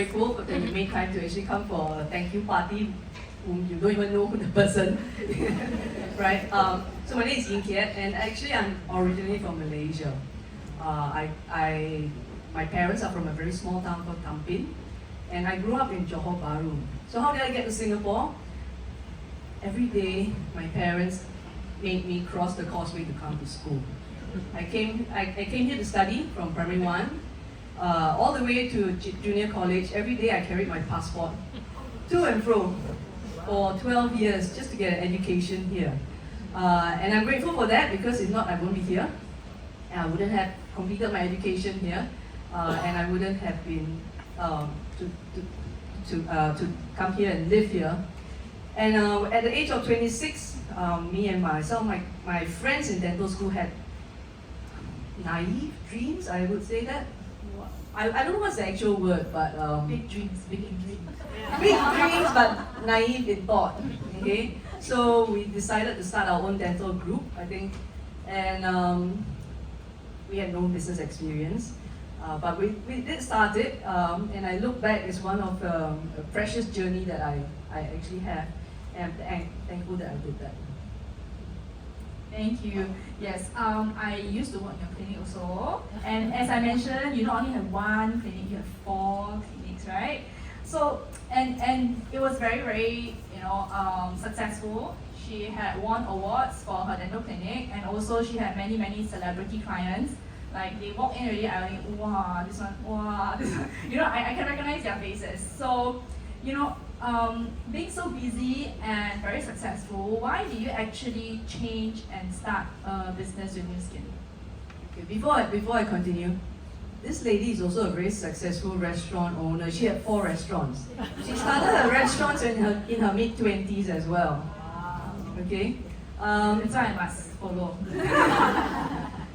Grateful that you made time to actually come for a thank you party whom you don't even know who the person, right? So my name is Yin Kiet, and actually I'm originally from Malaysia. My parents are from a very small town called Tampin, and I grew up in Johor Bahru. So how did I get to Singapore? Every day, my parents made me cross the causeway to come to school. I came here to study from primary 1 all the way to junior college. Every day I carried my passport to and fro for 12 years just to get an education here. And I'm grateful for that, because if not, I won't be here. And I wouldn't have completed my education here, and I wouldn't have been to come here and live here. And at the age of 26, me and my friends in dental school had naive dreams, I would say that. I don't know what's the actual word, but Big dreams, big dreams. big dreams, but naive in thought. Okay, so we decided to start our own dental group, I think, and we had no business experience, but we did start it, and I look back as one of a precious journey that I actually have, and I'm thankful that I did that. Thank you. Yes, I used to work in your clinic also. And as I mentioned, you not only have one clinic, you have 4 clinics, right? So, and it was very, very, successful. She had won awards for her dental clinic, and also she had many, many celebrity clients. Like they walk in already, I like, wow, this one, wow, this one. I can recognize their faces. So, being so busy and very successful, why did you actually change and start a business with New Skin? Okay, before I continue, this lady is also a very successful restaurant owner. She had 4 restaurants. She started her restaurants in her mid-20s as well. Okay, That's why I must follow.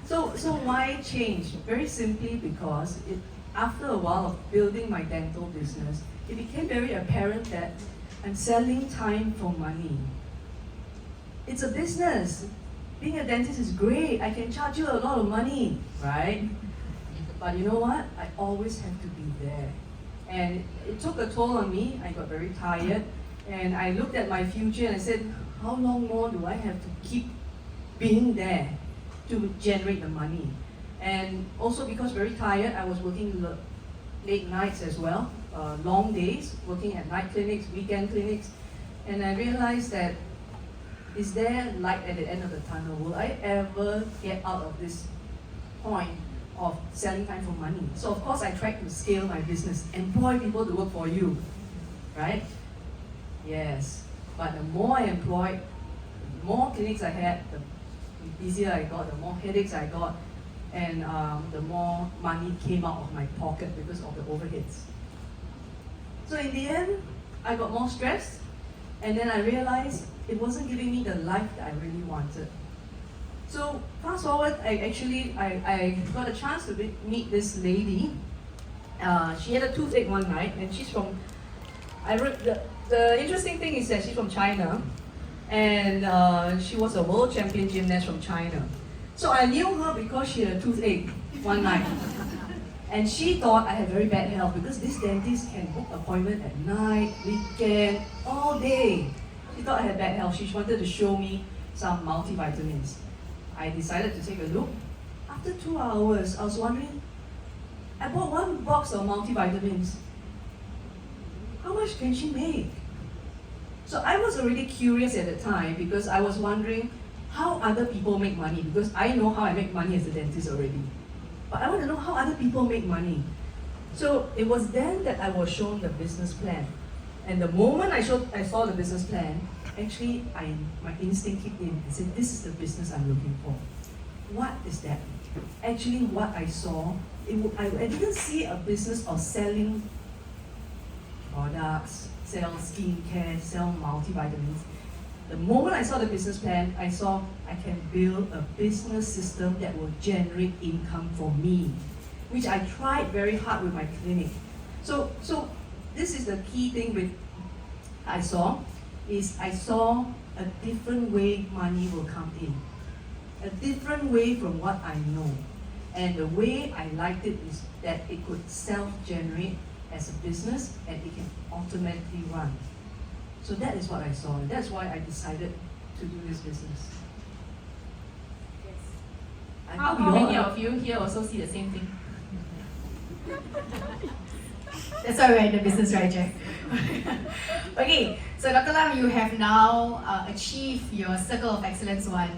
so why change? Very simply because after a while of building my dental business, it became very apparent that I'm selling time for money. It's a business. Being a dentist is great. I can charge you a lot of money, right? But you know what? I always have to be there. And it took a toll on me. I got very tired. And I looked at my future and I said, how long more do I have to keep being there to generate the money? And also because very tired, I was working late nights as well, long days, working at night clinics, weekend clinics, and I realized that, is there light at the end of the tunnel? Will I ever get out of this point of selling time for money? So of course I tried to scale my business, employ people to work for you, right? Yes, but the more I employed, the more clinics I had, the busier I got, the more headaches I got, and the more money came out of my pocket because of the overheads. So in the end, I got more stressed, and then I realized it wasn't giving me the life that I really wanted. So fast forward, I got a chance to meet this lady. She had a toothache one night, and she's from, the interesting thing is that she's from China, and she was a world champion gymnast from China. So I knew her because she had a toothache one night. And she thought I had very bad health, because this dentist can book appointment at night, weekend, all day. She thought I had bad health. She wanted to show me some multivitamins. I decided to take a look. After 2 hours, I was wondering, I bought 1 box of multivitamins. How much can she make? So I was already curious at the time, because I was wondering how other people make money, because I know how I make money as a dentist already. But I want to know how other people make money. So it was then that I was shown the business plan. And the moment I saw the business plan, actually my instinct kicked in and said, this is the business I'm looking for. What is that? Actually, what I saw, I didn't see a business of selling products, sell skincare, sell multivitamins. The moment I saw the business plan, I saw I can build a business system that will generate income for me, which I tried very hard with my clinic. So this is the key thing I saw a different way money will come in, a different way from what I know. And the way I liked it is that it could self-generate as a business and it can automatically run. So that is what I saw, and that's why I decided to do this business. I How know you many all- of you here also see the same thing? That's why we're in the business, right, Jack? Okay, so Dr. Lam, you have now achieved your Circle of Excellence 1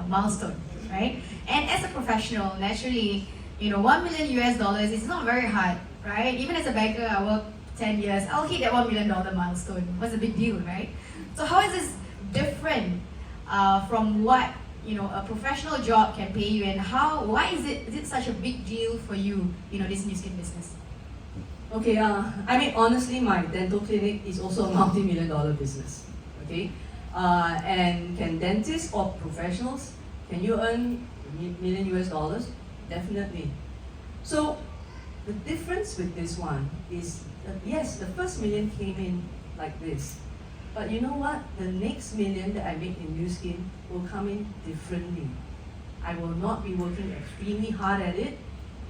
milestone, right? And as a professional, naturally, you know, $1 million US is not very hard, right? Even as a banker, I work 10 years, I'll hit that $1 million milestone. What's the big deal, right? So how is this different from what, you know, a professional job can pay you, and why is it such a big deal for you, you know, this new skin business? Okay, I mean, honestly, my dental clinic is also a multi-million-dollar business. Okay, and can dentists or professionals, can you earn million US? Definitely. So the difference with this one is that yes, the first million came in like this, but you know what? The next million that I make in New Skin will come in differently. I will not be working extremely hard at it.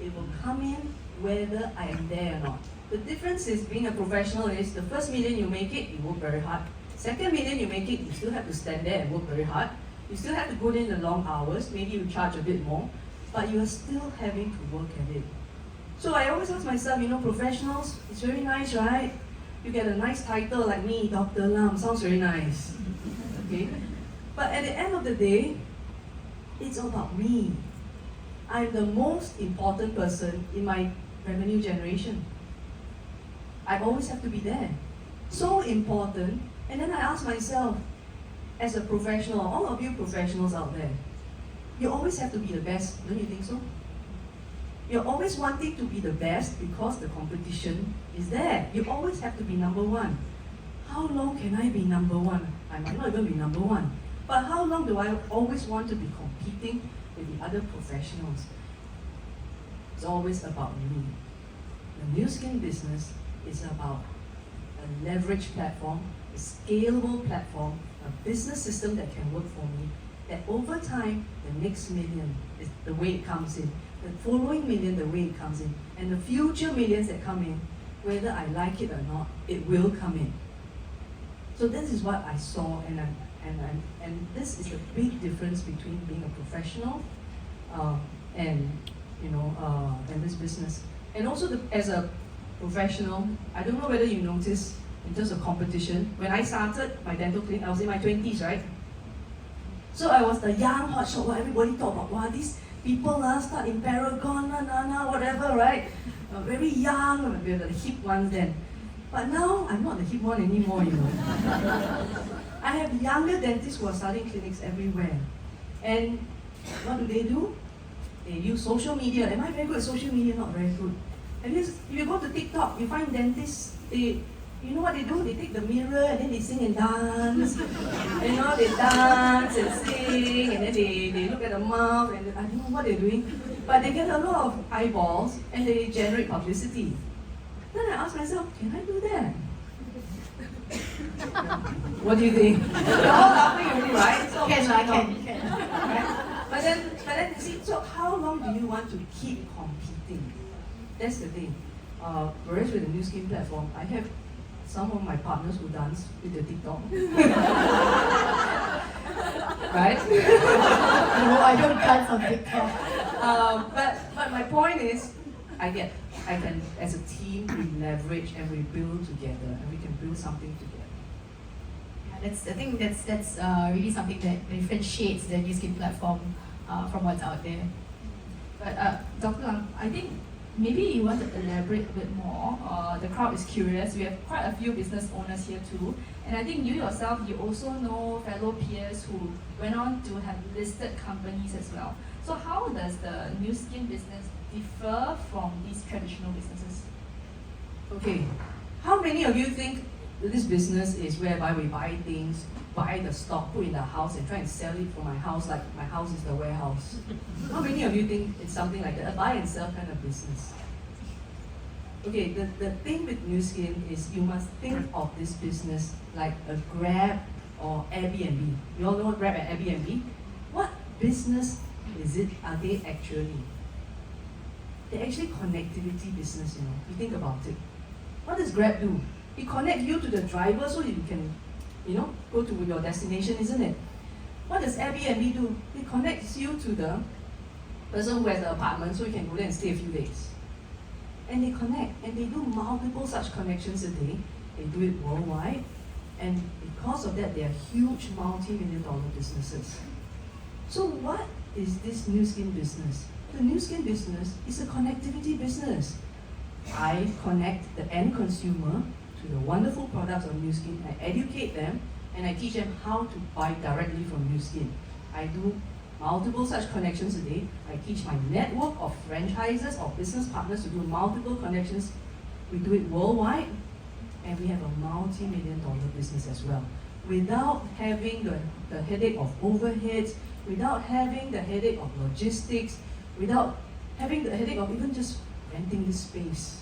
It will come in whether I am there or not. The difference is being a professional is the first million you make it, you work very hard. Second million you make it, you still have to stand there and work very hard. You still have to put in the long hours, maybe you charge a bit more, but you are still having to work at it. So I always ask myself, you know, professionals, it's very nice, right? You get a nice title like me, Dr. Lam, sounds very nice. Okay? But at the end of the day, it's about me. I'm the most important person in my revenue generation. I always have to be there. So important. And then I ask myself, as a professional, all of you professionals out there, you always have to be the best, don't you think so? You're always wanting to be the best because the competition is there. You always have to be number one. How long can I be number one? I might not even be number one. But how long do I always want to be competing with the other professionals? It's always about me. The New Skin business is about a leverage platform, a scalable platform, a business system that can work for me, that over time, the next million is the way it comes in, the following million, the way it comes in, and the future millions that come in, whether I like it or not, it will come in. So this is what I saw, and this is the big difference between being a professional and this business. And also as a professional, I don't know whether you noticed in terms of competition, when I started my dental clinic, I was in my 20s, right? So I was the young hotshot, what everybody talk about, wow, these people start in Paragon, whatever, right? Very young, we were the hip ones then. But now, I'm not the hip one anymore, you know. I have younger dentists who are starting clinics everywhere. And what do? They use social media. Am I very good at social media? Not very good. At least, if you go to TikTok, you find dentists, you know what they do? They take the mirror and then they sing and dance. And, you know, they dance and sing, and then they look at the mouth, and I don't know what they're doing. But they get a lot of eyeballs, and they generate publicity. Then I ask myself, can I do that? What do you think? You're all laughing at me, right? So Can. right? But then, you see, so how long do you want to keep competing? That's the thing. Whereas with the New Skin platform, I have some of my partners who dance with the TikTok. Right? No, I don't dance on TikTok. But my point is, I can, as a team, we leverage and we build together, and we can build something together. I think that's really something that differentiates the New Skin platform from what's out there. But Dr. Lam, I think maybe you want to elaborate a bit more. The crowd is curious. We have quite a few business owners here too. And I think you yourself, you also know fellow peers who went on to have listed companies as well. So how does the New Skin business differ from these traditional businesses? Okay, how many of you think that this business is whereby we buy things, buy the stock, put in the house and try and sell it from my house like my house is the warehouse? How many of you think it's something like that, a buy and sell kind of business? Okay, the thing with New Skin is you must think of this business like a Grab or Airbnb. You all know Grab and Airbnb? What business is it, are they actually? They're actually connectivity business, you know. You think about it. What does Grab do? It connects you to the driver so you can, go to your destination, isn't it? What does Airbnb do? It connects you to the person who has the apartment so you can go there and stay a few days. And they connect, and they do multiple such connections a day. They do it worldwide, and because of that, they are huge multi-million-dollar businesses. So what is this new skin business? The new skin business is a connectivity business. I connect the end consumer to the wonderful products of new skin. I educate them, and I teach them how to buy directly from new skin. I do multiple such connections a day. I teach my network of franchises or business partners to do multiple connections. We do it worldwide, and we have a multi-million-dollar business as well. Without having the headache of overheads, without having the headache of logistics, without having the headache of even just renting this space.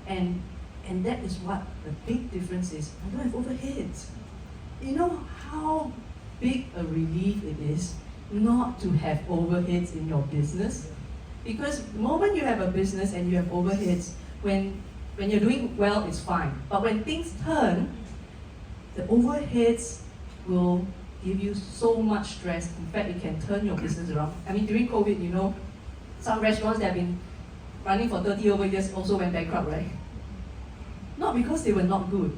And that is what the big difference is. I don't have overheads. You know how big a relief it is not to have overheads in your business? Because the moment you have a business and you have overheads, when you're doing well, it's fine. But when things turn, the overheads will give you so much stress. In fact, it can turn your business around. I mean, during COVID, some restaurants that have been running for 30 over years also went bankrupt, right? Not because they were not good,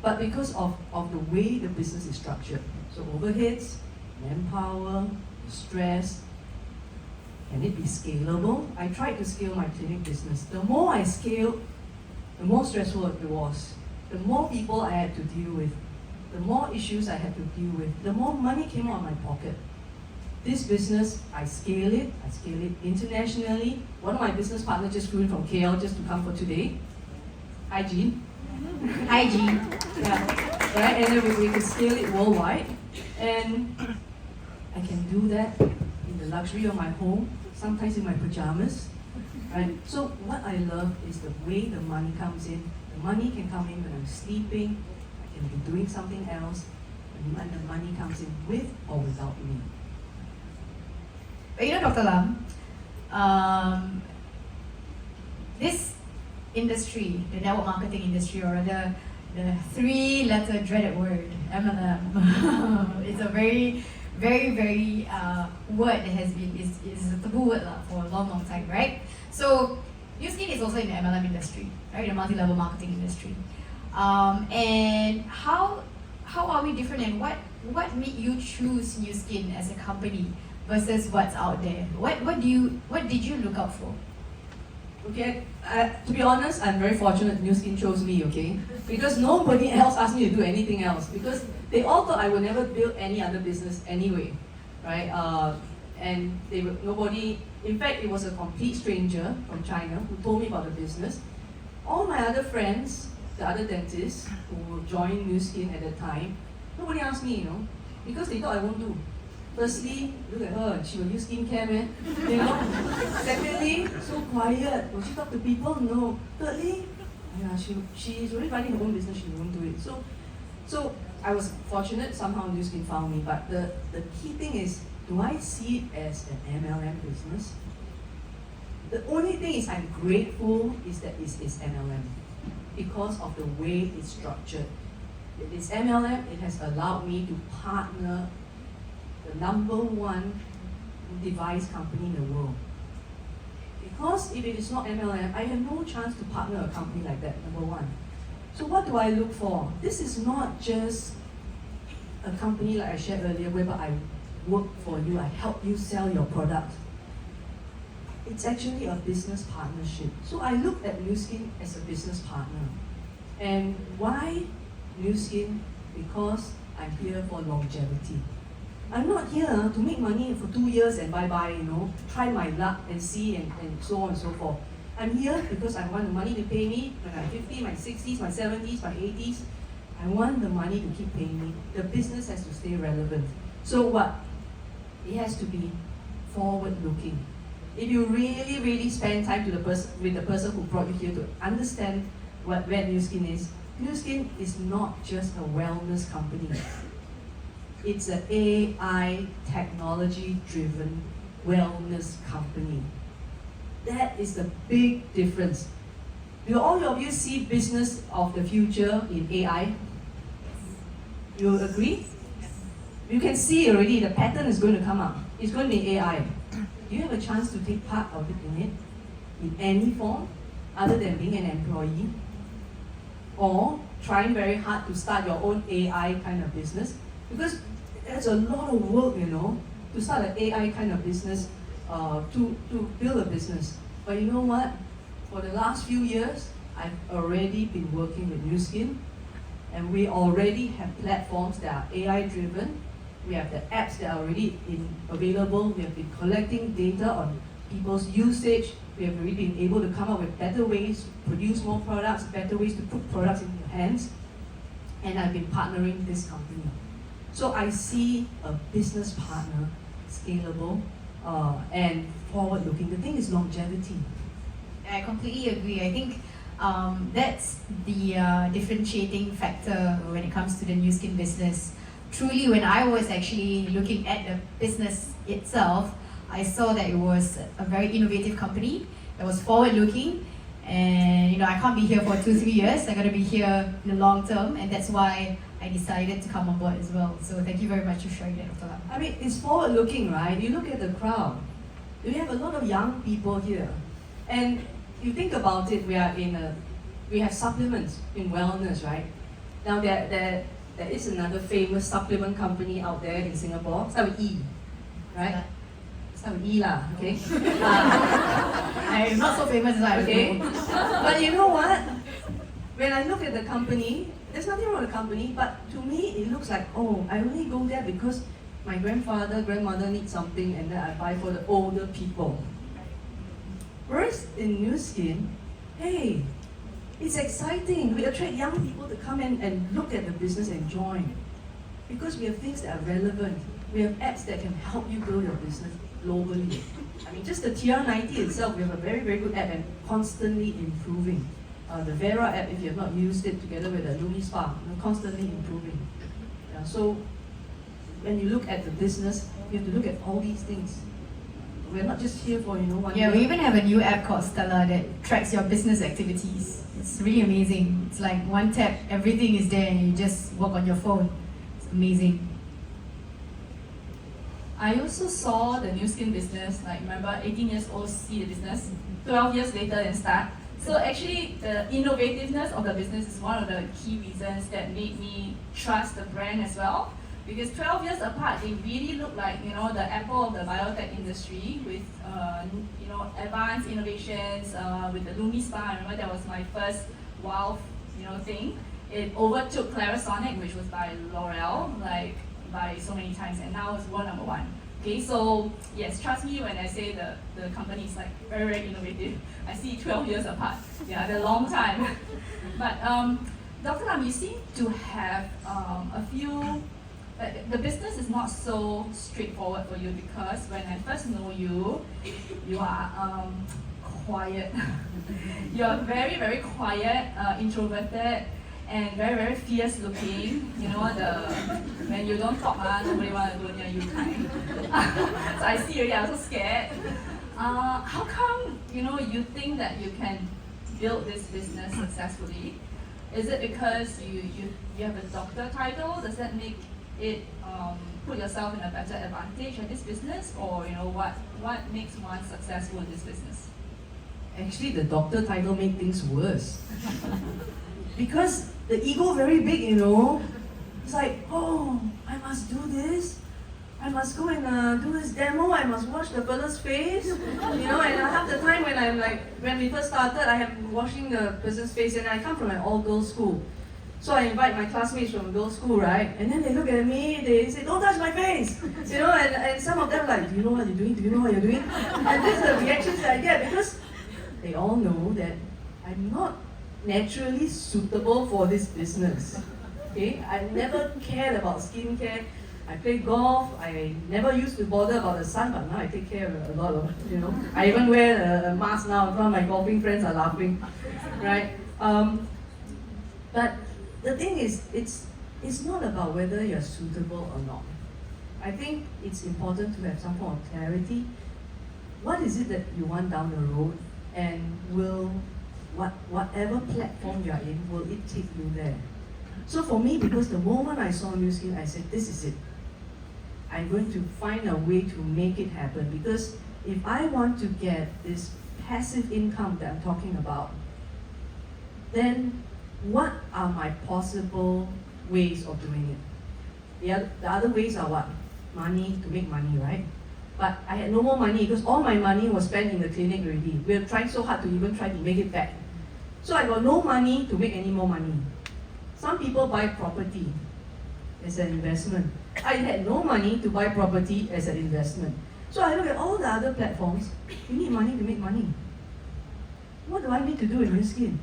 but because of the way the business is structured. So overheads, manpower, stress. Can it be scalable? I tried to scale my clinic business. The more I scaled, the more stressful it was. The more people I had to deal with, the more issues I had to deal with, the more money came out of my pocket. This business, I scale it internationally. One of my business partners just flew in from KL just to come for today. Hi, Jean. Hi, Jean. Yeah, right? And then we can scale it worldwide. And I can do that in the luxury of my home, sometimes in my pajamas. Right? So what I love is the way the money comes in. The money can come in when I'm sleeping, I can be doing something else, and the money comes in with or without me. But Dr. Lam, this industry, the network marketing industry, or the three-letter dreaded word, MLM, it's a very, very, very word that has been, is a taboo word for a long, long time, right? So, Nu Skin is also in the MLM industry, right? The multi-level marketing industry. And how are we different, and what made you choose Nu Skin as a company versus what's out there? What did you look out for? Okay, to be honest, I'm very fortunate Nu Skin chose me, okay? Because nobody else asked me to do anything else, because they all thought I would never build any other business anyway, right? And nobody, in fact, it was a complete stranger from China who told me about the business. All my other friends, the other dentists who joined Nu Skin at that time, nobody asked me, because they thought I won't do. Firstly, look at her, she will use skincare, man. Secondly, so quiet. Will she talk to people? No. Thirdly, she's already running her own business, she won't do it. So I was fortunate, somehow Nu Skin found me. But the key thing is, do I see it as an MLM business? The only thing is I'm grateful is that it's MLM because of the way it's structured. It's MLM, it has allowed me to partner the #1 device company in the world. Because if it is not MLM, I have no chance to partner a company like that, #1. So what do I look for? This is not just a company like I shared earlier, whereby I work for you, I help you sell your product. It's actually a business partnership. So I look at Nu Skin as a business partner. And why Nu Skin? Because I'm here for longevity. I'm not here to make money for 2 years and bye-bye, try my luck and see and so on and so forth. I'm here because I want the money to pay me when I'm 50, my 60s, my 70s, my 80s. I want the money to keep paying me. The business has to stay relevant. So what? It has to be forward-looking. If you really, really spend time with the person who brought you here to understand where Nu Skin is, Nu Skin is not just a wellness company. It's an AI technology-driven wellness company. That is the big difference. Do all of you see business of the future in AI? You agree? You can see already the pattern is going to come up. It's going to be AI. Do you have a chance to take part of it in it? In any form, other than being an employee? Or trying very hard to start your own AI kind of business? Because there's a lot of work, to start an AI kind of business, to build a business. But you know what? For the last few years, I've already been working with Nu Skin, and we already have platforms that are AI driven. We have the apps that are already available. We have been collecting data on people's usage. We have already been able to come up with better ways to produce more products, better ways to put products in your hands. And I've been partnering with this company. So I see a business partner, scalable, and forward-looking. The thing is longevity. I completely agree. I think that's the differentiating factor when it comes to the Nu Skin business. Truly, when I was actually looking at the business itself, I saw that it was a very innovative company that was forward-looking, and I can't be here for 2-3 years. I got to be here in the long term, and that's why I decided to come on board as well. So thank you very much for sharing that, Dr. Lam. I mean, it's forward-looking, right? You look at the crowd. We have a lot of young people here, and you think about it. We have supplements in wellness, right? Now there is another famous supplement company out there in Singapore. Start with E, right? Start with E lah, okay? I'm not so famous as I Okay. But you know what? When I look at the company, there's nothing wrong with the company, but to me it looks like, oh, I only go there because my grandmother needs something, and then I buy for the older people. Whereas in Nu Skin, hey, it's exciting. We attract young people to come in and look at the business and join. Because we have things that are relevant. We have apps that can help you grow your business globally. I mean, just the TR90 itself, we have a very, very good app and constantly improving. The Vera app, if you have not used it together with the Lumi Spa, constantly improving. Yeah, so when you look at the business, you have to look at all these things. We're not just here for, one Yeah, year. we even have a new app called Stella that tracks your business activities. It's really amazing. It's like one tap, everything is there, and you just work on your phone. It's amazing. I also saw the Nu Skin business, like remember 18 years old see the business, 12 years later then start. So actually the innovativeness of the business is one of the key reasons that made me trust the brand as well. Because 12 years apart, they really look like the Apple of the biotech industry with advanced innovations with the Lumi Spa. I remember that was my first wow thing. It overtook Clarisonic, which was by L'Oreal, by so many times, and now it's world number one. Okay, so yes, trust me when I say the company is very, very innovative. I see 12 years apart. Yeah, they're a long time. But Dr. Lam, you seem to have a few. The business is not so straightforward for you because when I first know you, you are quiet. You are very, very quiet, introverted, and very, very fierce looking. When you don't talk, nobody want to go near you kind. So I see already, I'm so scared. How come you think that you can build this business successfully? Is it because you have a doctor title? Does that make it put yourself in a better advantage in this business, or what makes one successful in this business? Actually, the doctor title made things worse. Because the ego very big, It's like, oh, I must do this. I must go and do this demo. I must wash the fella's face. And half the time when we first started, I am washing the person's face, and I come from an all-girls school. So I invite my classmates from girls' school, right? And then they look at me, they say, don't touch my face! And some of them like, do you know what you're doing? Do you know what you're doing? And these are the reactions that I get because they all know that I'm not naturally suitable for this business. Okay? I never cared about skincare. I play golf. I never used to bother about the sun, but now I take care of it a lot of, I even wear a mask now. Some of my golfing friends are laughing, right? But the thing is, it's not about whether you're suitable or not. I think it's important to have some form of clarity. What is it that you want down the road, and will whatever platform you are in, will it take you there? So for me, because the moment I saw New Skin, I said, this is it. I'm going to find a way to make it happen, because if I want to get this passive income that I'm talking about, then what are my possible ways of doing it? The other ways are what? Money, to make money, right? But I had no more money because all my money was spent in the clinic already. We were trying so hard to even try to make it back. So I got no money to make any more money. Some people buy property as an investment. I had no money to buy property as an investment. So I look at all the other platforms. You need money to make money. What do I need to do in New Skin?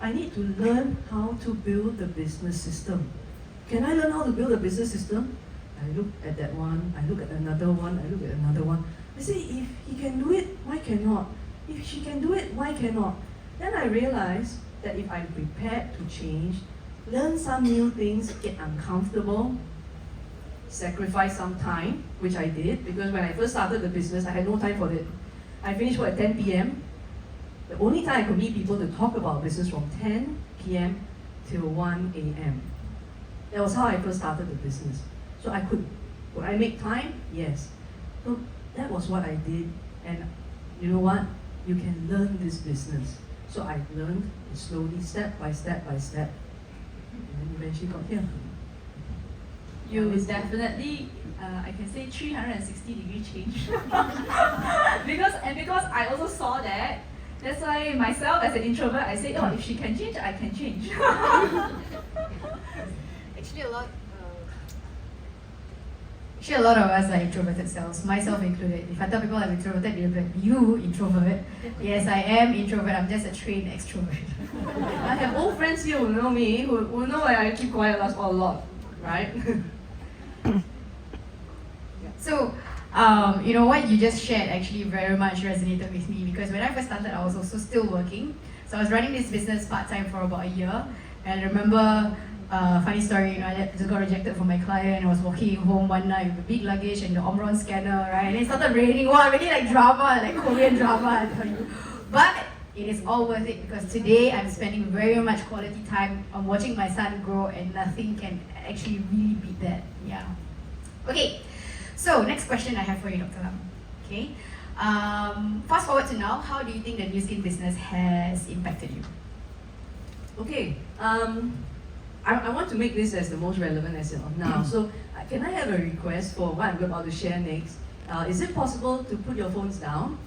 I need to learn how to build the business system. Can I learn how to build a business system? I look at that one, I look at another one, I look at another one. I say, if he can do it, why cannot? If she can do it, why cannot? Then I realized that if I'm prepared to change, learn some new things, get uncomfortable, sacrifice some time, which I did, because when I first started the business, I had no time for it. I finished work at 10 p.m. The only time I could meet people to talk about business from 10 p.m. till 1 a.m. That was how I first started the business. So would I make time? Yes. So that was what I did, and you know what? You can learn this business. So I learned slowly, step by step by step, and eventually got here. You definitely, I can say 360-degree change. because I also saw that. That's why myself as an introvert, I say, oh, if she can change, I can change. Actually, a lot of us are introverted selves, myself included. If I tell people I'm introverted, they'll be like, you introvert? Yes, I am introvert. I'm just a trained extrovert. I have old friends here who know me, who know I keep quiet a lot, right? So, you know what you just shared actually very much resonated with me, because when I first started, I was also still working. So I was running this business part-time for about a year, and I remember, funny story, you know, I just got rejected from my client. I was walking home one night with a big luggage and the Omron scanner, right? And it started raining. Wow, really like drama, like Korean drama, I tell you. But it is all worth it, because today I'm spending very much quality time on watching my son grow, and nothing can actually really beat that. Yeah. Okay, so next question I have for you, Dr. Lam. Okay. Fast forward to now, how do you think the New Skin business has impacted you? Okay. I want to make this as the most relevant as of now. So can I have a request for what I'm about to share next? Is it possible to put your phones down?